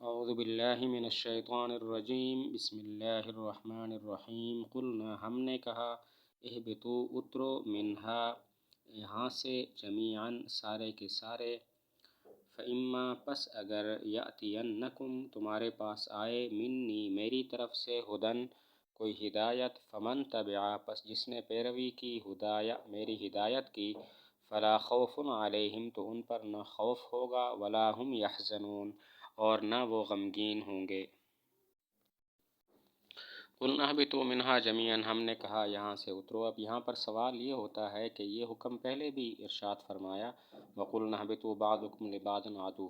اعوذ باللہ من الشیطان الرجیم، بسم اللہ الرحمن الرحیم۔ قلنا، ہم نے کہا، اہبطوا، اترو، منہا، یہاں سے، جمیعاً، سارے کے سارے، فإما، پس اگر، یأتینکم، تمہارے پاس آئے، منی، میری طرف سے، ہدن، کوئی ہدایت، فمن تبع، پس جس نے پیروی کی، ہدایہ، میری ہدایت کی، فلا خوف علیہم، تو ان پر نہ خوف ہوگا، ولا هم یحزنون، اور نہ وہ غمگین ہوں گے۔ قلنا اہبطوا منہا جمیعاً، ہم نے کہا یہاں سے اترو۔ اب یہاں پر سوال یہ ہوتا ہے کہ یہ حکم پہلے بھی ارشاد فرمایا، وَقُلْنَا اهْبِطُوا بَعْضُكُمْ لِبَعْضٍ عَدُوٌّ،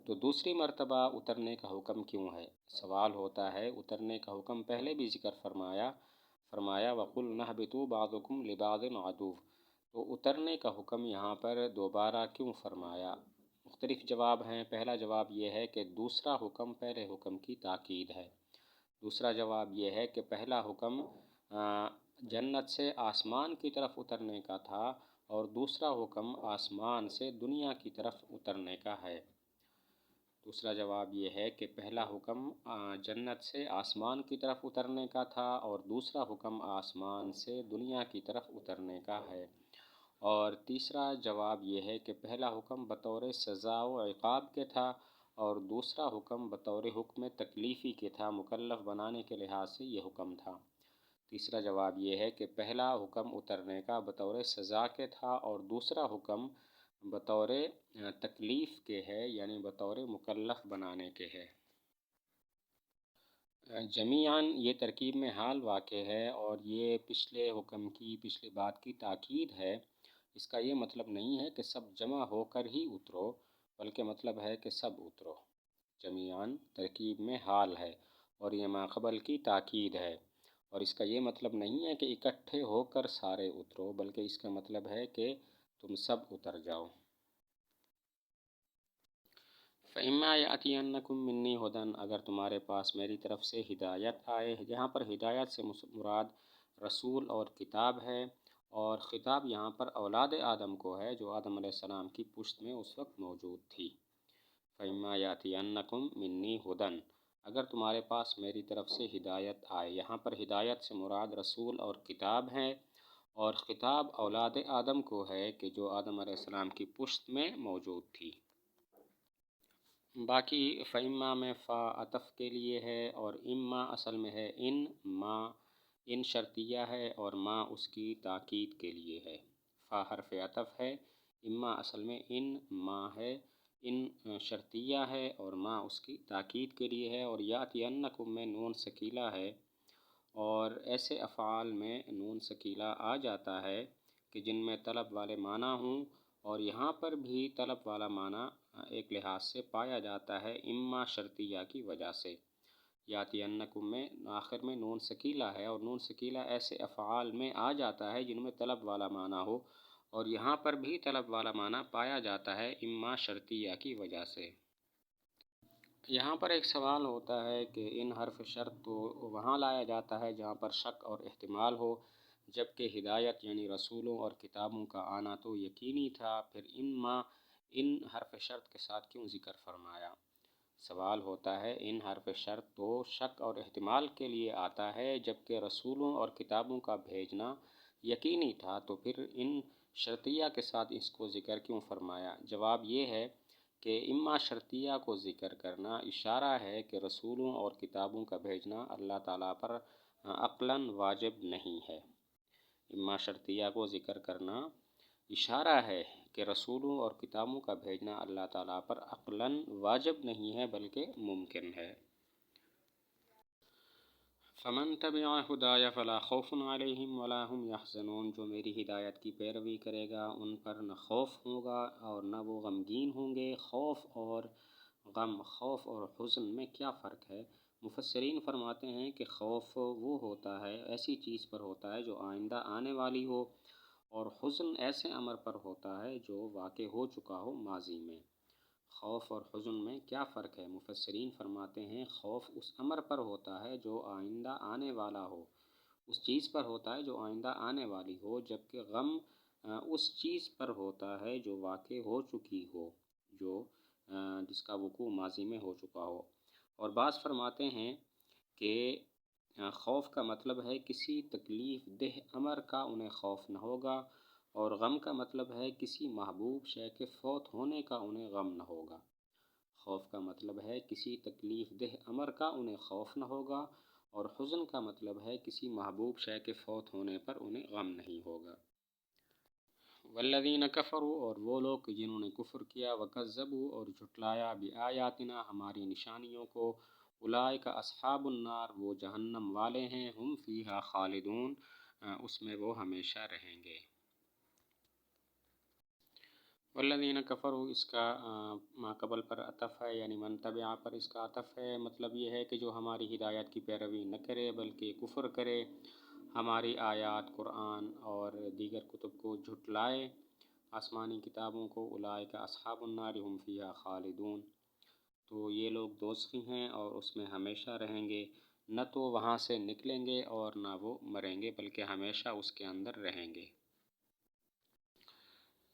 تو دوسری مرتبہ اترنے کا حکم کیوں ہے؟ سوال ہوتا ہے اترنے کا حکم پہلے بھی ذکر فرمایا وَقُلْنَا اهْبِطُوا بَعْضُكُمْ لِبَعْضٍ عَدُوٌّ، تو اترنے کا حکم یہاں پر دوبارہ کیوں فرمایا؟ مختلف جواب ہیں۔ پہلا جواب یہ ہے کہ دوسرا حکم پہلے حکم کی تاکید ہے۔ دوسرا جواب یہ ہے کہ پہلا حکم جنت سے آسمان کی طرف اترنے کا تھا، اور دوسرا حکم آسمان سے دنیا کی طرف اترنے کا ہے۔ دوسرا جواب یہ ہے کہ پہلا حکم جنت سے آسمان کی طرف اترنے کا تھا، اور دوسرا حکم آسمان سے دنیا کی طرف اترنے کا ہے۔ اور تیسرا جواب یہ ہے کہ پہلا حکم بطور سزا و عقاب کے تھا، اور دوسرا حکم بطور حکم تکلیفی کے تھا، مکلف بنانے کے لحاظ سے یہ حکم تھا۔ تیسرا جواب یہ ہے کہ پہلا حکم اترنے کا بطور سزا کے تھا، اور دوسرا حکم بطور تکلیف کے ہے، یعنی بطور مکلف بنانے کے ہے۔ جمیعاً، یہ ترکیب میں حال واقع ہے، اور یہ پچھلے حکم کی، پچھلی بات کی تاکید ہے۔ اس کا یہ مطلب نہیں ہے کہ سب جمع ہو کر ہی اترو، بلکہ مطلب ہے کہ سب اترو۔ جمیعاً ترکیب میں حال ہے، اور یہ ما قبل کی تاکید ہے، اور اس کا یہ مطلب نہیں ہے کہ اکٹھے ہو کر سارے اترو، بلکہ اس کا مطلب ہے کہ تم سب اتر جاؤ۔ فَإِمَّا يَأْتِيَنَّكُم مِّنِّي هُدًى، اگر تمہارے پاس میری طرف سے ہدایت آئے، یہاں پر ہدایت سے مراد رسول اور کتاب ہے، اور خطاب یہاں پر اولاد آدم کو ہے، جو آدم علیہ السلام کی پشت میں اس وقت موجود تھی۔ فَإِمَّا يَأْتِيَنَّكُم مِّنِّي هُدًى، اگر تمہارے پاس میری طرف سے ہدایت آئے، یہاں پر ہدایت سے مراد رسول اور کتاب ہے، اور خطاب اولاد آدم کو ہے کہ جو آدم علیہ السلام کی پشت میں موجود تھی۔ باقی فَإِمَّا میں فا عطف کے لیے ہے، اور اما اصل میں ہے ان، ما ان شرطیہ ہے، اور ما اس کی تاکید کے لیے ہے۔ فا حرف عطف ہے، اما اصل میں ان، ما ہے، ان شرطیہ ہے، اور ما اس کی تاکید کے لیے ہے، اور یاتینکم میں نون ثقیلہ ہے، اور ایسے افعال میں نون ثقیلہ آ جاتا ہے کہ جن میں طلب والے معنی ہوں، اور یہاں پر بھی طلب والا معنی ایک لحاظ سے پایا جاتا ہے، اما شرطیہ کی وجہ سے۔ یاتینکم میں آخر میں نون ثقیلہ ہے، اور نون ثقیلہ ایسے افعال میں آ جاتا ہے جن میں طلب والا معنی ہو، اور یہاں پر بھی طلب والا معنی پایا جاتا ہے اما شرطیہ کی وجہ سے۔ یہاں پر ایک سوال ہوتا ہے کہ ان حرف شرط تو وہاں لایا جاتا ہے جہاں پر شک اور احتمال ہو، جبکہ ہدایت یعنی رسولوں اور کتابوں کا آنا تو یقینی تھا، پھر ان حرف شرط کے ساتھ کیوں ذکر فرمایا؟ سوال ہوتا ہے ان حرف شرط تو شک اور احتمال کے لیے آتا ہے، جبکہ رسولوں اور کتابوں کا بھیجنا یقینی تھا، تو پھر ان شرطیہ کے ساتھ اس کو ذکر کیوں فرمایا؟ جواب یہ ہے کہ اما شرطیہ کو ذکر کرنا اشارہ ہے کہ رسولوں اور کتابوں کا بھیجنا اللہ تعالیٰ پر عقلاً واجب نہیں ہے۔ اما شرطیہ کو ذکر کرنا اشارہ ہے کہ رسولوں اور کتابوں کا بھیجنا اللہ تعالیٰ پر عقلاً واجب نہیں ہے، بلکہ ممکن ہے۔ فمن تبع ہدایا فلا خوف علیہم ولا هم یحزنون، جو میری ہدایت کی پیروی کرے گا ان پر نہ خوف ہوگا اور نہ وہ غمگین ہوں گے۔ خوف اور غم، خوف اور حزن میں کیا فرق ہے؟ مفسرین فرماتے ہیں کہ خوف وہ ہوتا ہے، ایسی چیز پر ہوتا ہے جو آئندہ آنے والی ہو، اور حزن ایسے امر پر ہوتا ہے جو واقع ہو چکا ہو ماضی میں۔ خوف اور حزن میں کیا فرق ہے؟ مفسرین فرماتے ہیں خوف اس امر پر ہوتا ہے جو آئندہ آنے والا ہو، اس چیز پر ہوتا ہے جو آئندہ آنے والی ہو، جبکہ غم اس چیز پر ہوتا ہے جو واقع ہو چکی ہو، جس کا وقوع ماضی میں ہو چکا ہو۔ اور بعض فرماتے ہیں کہ خوف کا مطلب ہے کسی تکلیف دہ امر کا انہیں خوف نہ ہوگا، اور غم کا مطلب ہے کسی محبوب شے کے فوت ہونے کا انہیں غم نہ ہوگا۔ خوف کا مطلب ہے کسی تکلیف دہ امر کا انہیں خوف نہ ہوگا، اور حزن کا مطلب ہے کسی محبوب شے کے فوت ہونے پر انہیں غم نہیں ہوگا۔ والذین کفروا، اور وہ لوگ جنہوں نے کفر کیا، وکذبوا، اور جھٹلایا، بآیاتنا، ہماری نشانیوں کو، اولئک اصحاب النار، وہ جہنم والے ہیں، ہم فیہا خالدون، اس میں وہ ہمیشہ رہیں گے۔ والذین کفروا، اس کا ما قبل پر عطف ہے، یعنی من تبع پر اس کا عطف ہے۔ مطلب یہ ہے کہ جو ہماری ہدایت کی پیروی نہ کرے بلکہ کفر کرے، ہماری آیات، قرآن اور دیگر کتب کو جھٹلائے، آسمانی کتابوں کو، اولئک اصحاب النار ہم فیہا خالدون، تو یہ لوگ دوزخی ہیں اور اس میں ہمیشہ رہیں گے، نہ تو وہاں سے نکلیں گے اور نہ وہ مریں گے، بلکہ ہمیشہ اس کے اندر رہیں گے۔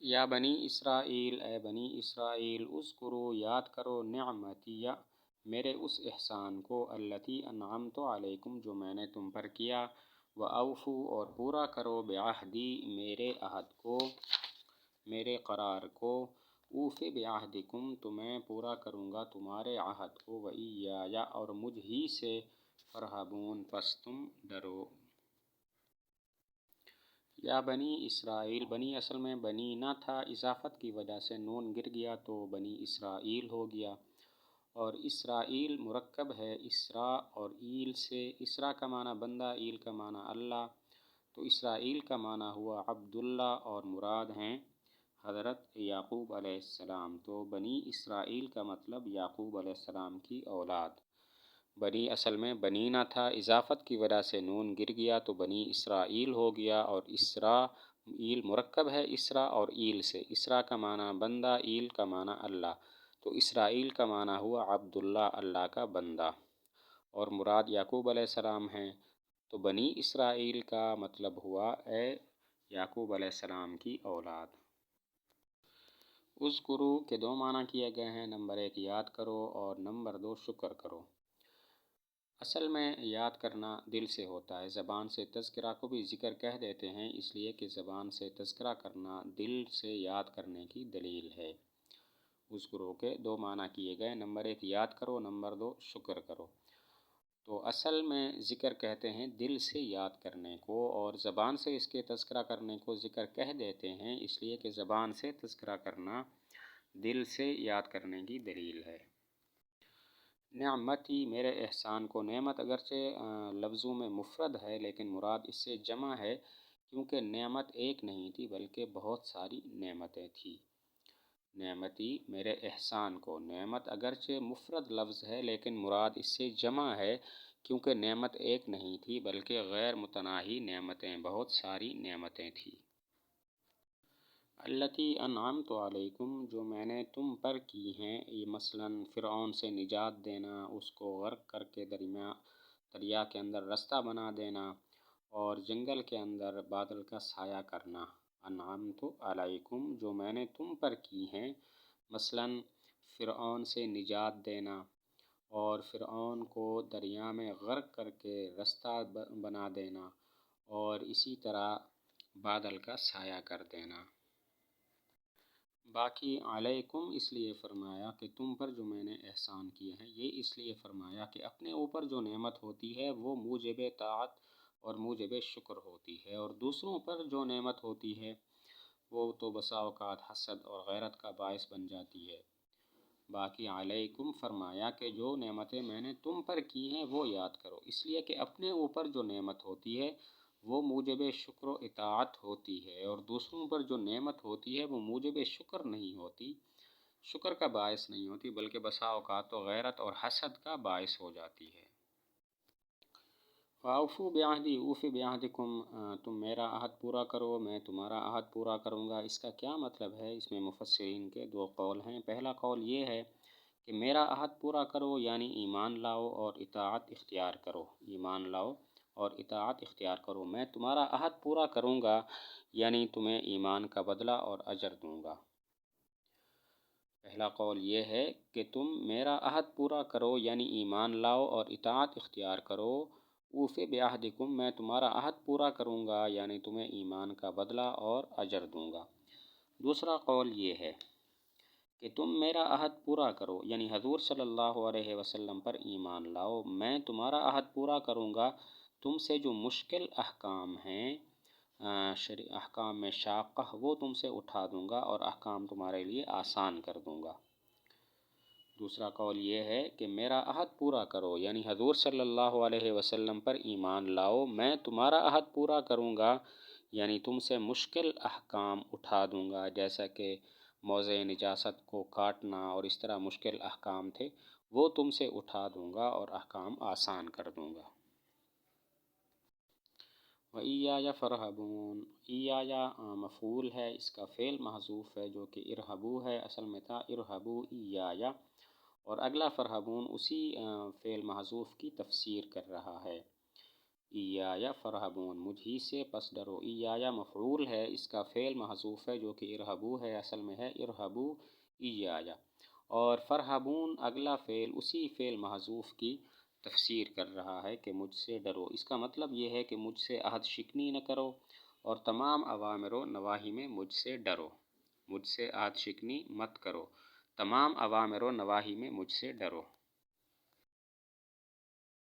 یا بنی اسرائیل، اے بنی اسرائیل، اذکروا، یاد کرو، نعمتی، میرے اس احسان کو، التی انعمت علیکم، جو میں نے تم پر کیا، واوفوا، اور پورا کرو، بعہدی، میرے عہد کو، میرے قرار کو، اوف بعہدکم، تو میں پورا کروں گا تمہارے عہد کو، وإیایا، اور مجھ ہی سے، فرحبون، پس تم ڈرو۔ یا بنی اسرائیل، بنی اصل میں بنی نہ تھا، اضافت کی وجہ سے نون گر گیا تو بنی اسرائیل ہو گیا، اور اسرائیل مرکب ہے اسرا اور ایل سے۔ اسرا کا معنی بندہ، ایل کا معنی اللہ، تو اسرائیل کا معنی ہوا عبداللہ، اور مراد ہیں حضرت یعقوب علیہ السلام، تو بنی اسرائیل کا مطلب یعقوب علیہ السلام کی اولاد۔ بنی اصل میں بنی نہ تھا، اضافت کی وجہ سے نون گر گیا تو بنی اسرائیل ہو گیا، اور اسرا ایل مرکب ہے اسرا اور ایل سے۔ اسرا کا معنی بندہ، ایل کا معنی اللہ، تو اسرائیل کا معنی ہوا عبداللہ، اللہ کا بندہ، اور مراد یعقوب علیہ السلام ہیں، تو بنی اسرائیل کا مطلب ہوا اے یعقوب علیہ السلام کی اولاد۔ اذکروا کے دو معنی کیے گئے ہیں، نمبر ایک یاد کرو اور نمبر دو شکر کرو۔ اصل میں یاد کرنا دل سے ہوتا ہے، زبان سے تذکرہ کو بھی ذکر کہہ دیتے ہیں، اس لیے کہ زبان سے تذکرہ کرنا دل سے یاد کرنے کی دلیل ہے۔ اذکروا کے دو معنی کیے گئے، نمبر ایک یاد کرو، نمبر دو شکر کرو۔ تو اصل میں ذکر کہتے ہیں دل سے یاد کرنے کو، اور زبان سے اس کے تذکرہ کرنے کو ذکر کہہ دیتے ہیں، اس لیے کہ زبان سے تذکرہ کرنا دل سے یاد کرنے کی دلیل ہے۔ نعمتی، میرے احسان کو، نعمت اگرچہ لفظوں میں مفرد ہے لیکن مراد اس سے جمع ہے، کیونکہ نعمت ایک نہیں تھی بلکہ بہت ساری نعمتیں تھیں۔ نعمتی، میرے احسان کو، نعمت اگرچہ مفرد لفظ ہے لیکن مراد اس سے جمع ہے، کیونکہ نعمت ایک نہیں تھی بلکہ غیر متناہی نعمتیں، بہت ساری نعمتیں تھیں۔ التی انعمت علیکم، جو میں نے تم پر کی ہیں، یہ مثلاً فرعون سے نجات دینا، اس کو غرق کر کے دریا کے اندر رستہ بنا دینا، اور جنگل کے اندر بادل کا سایہ کرنا۔ انعمت علیکم، جو میں نے تم پر کی ہیں، مثلاً فرعون سے نجات دینا، اور فرعون کو دریا میں غرق کر کے رستہ بنا دینا، اور اسی طرح بادل کا سایہ کر دینا۔ باقی علیکم اس لیے فرمایا کہ تم پر جو میں نے احسان کیے ہیں، یہ اس لیے فرمایا کہ اپنے اوپر جو نعمت ہوتی ہے وہ موجب طاعت اور موجب شکر ہوتی ہے، اور دوسروں پر جو نعمت ہوتی ہے وہ تو بسا اوقات حسد اور غیرت کا باعث بن جاتی ہے۔ باقی علیکم فرمایا کہ جو نعمتیں میں نے تم پر کی ہیں وہ یاد کرو، اس لیے کہ اپنے اوپر جو نعمت ہوتی ہے وہ موجب شکر و اطاعت ہوتی ہے، اور دوسروں پر جو نعمت ہوتی ہے وہ موجب شکر نہیں ہوتی، شکر کا باعث نہیں ہوتی، بلکہ بسا اوقات تو غیرت اور حسد کا باعث ہو جاتی ہے۔ وَأَوْفُوا بِعَهْدِي أُوفِ بِعَهْدِكُمْ، تم میرا عہد پورا کرو، میں تمہارا عہد پورا کروں گا۔ اس کا کیا مطلب ہے؟ اس میں مفسرین کے دو قول ہیں۔ پہلا قول یہ ہے کہ میرا عہد پورا کرو یعنی ایمان لاؤ اور اطاعت اختیار کرو، ایمان لاؤ اور اطاعت اختیار کرو، میں تمہارا عہد پورا کروں گا، یعنی تمہیں ایمان کا بدلہ اور اجر دوں گا۔ پہلا قول یہ ہے کہ تم میرا عہد پورا کرو، یعنی ایمان لاؤ اور اطاعت اختیار کرو۔ اوفِ بعہدکم، میں تمہارا عہد پورا کروں گا، یعنی تمہیں ایمان کا بدلہ اور اجر دوں گا۔ دوسرا قول یہ ہے کہ تم میرا عہد پورا کرو، یعنی حضور صلی اللہ علیہ وسلم پر ایمان لاؤ، میں تمہارا عہد پورا کروں گا، تم سے جو مشکل احکام ہیں، احکام میں شاقہ، وہ تم سے اٹھا دوں گا اور احکام تمہارے لیے آسان کر دوں گا۔ دوسرا قول یہ ہے کہ میرا عہد پورا کرو، یعنی حضور صلی اللہ علیہ وسلم پر ایمان لاؤ، میں تمہارا عہد پورا کروں گا، یعنی تم سے مشکل احکام اٹھا دوں گا، جیسا کہ موضع نجاست کو کاٹنا اور اس طرح مشکل احکام تھے، وہ تم سے اٹھا دوں گا اور احکام آسان کر دوں گا۔ وَإِيَّايَ فَارْهَبُونِ، ایایا مفعول ہے، اس کا فعل محذوف ہے جو کہ ارہبو ہے، اصل میں تھا ارہبو ایایا، اور اگلا فرحبون اسی فعل محذوف کی تفسیر کر رہا ہے۔ ایایا فرحبون، مجھی سے پس ڈرو۔ ایایا مفعول ہے، اس کا فعل محذوف ہے جو کہ ارہبو ہے، اصل میں ہے ارہبو ایایا، اور فرحبون اگلا فعل اسی فعل محذوف کی تفسیر کر رہا ہے کہ مجھ سے ڈرو۔ اس کا مطلب یہ ہے کہ مجھ سے عہد شکنی نہ کرو اور تمام اوامر و نواہی میں مجھ سے ڈرو۔ مجھ سے عہد شکنی مت کرو، تمام اوامر و نواہی میں مجھ سے ڈرو۔